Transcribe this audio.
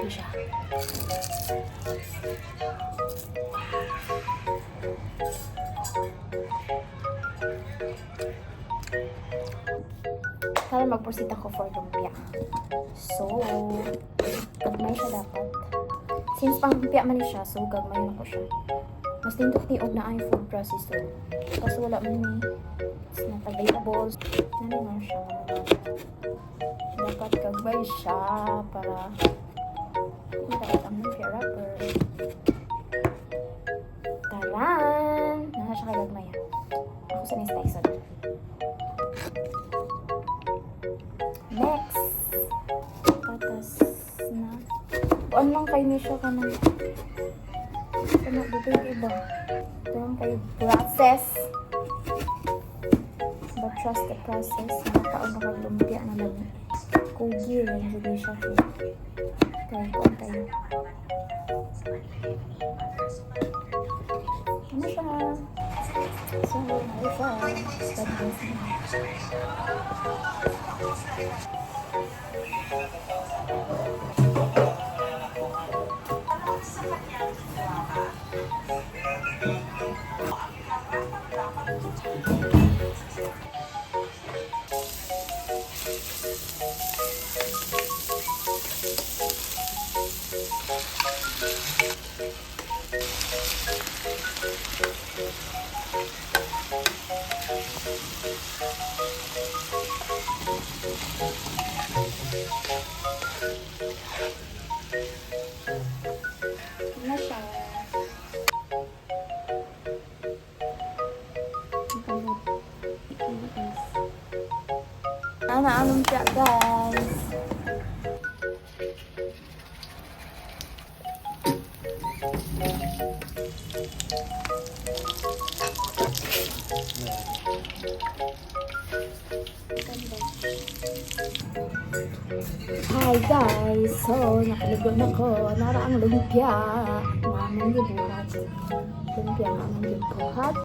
crispy siya. Para mag-proceed ako for lumpia. So, gagmay siya dapat. Since pang lumpia man siya, so gagmay na ko siya. Mas tindok-tiog na ay food processor. Kasi wala man ni. It's not available. Ano naman siya. Dapat gagmay siya para dapat ang lumpia wrapper. Taran! Nana siya kagagmay. Ako sa next episode. Next, patas na. Buwan lang kayo niya siya ka na. Ano, dito yung iba. Ito lang kayo process. But trust the process. Nakakaon na kag-lumpia na mag-kugi rin. Hindi siya siya. Kaya ko tayo. Ano siya? So, ano siya? God bless me. Ano siya? Anong siya, guys? Hi guys! So, nakaligo na ko. Nara ang lumpia. Naman yung buhat. Lumpia naman yung buhat.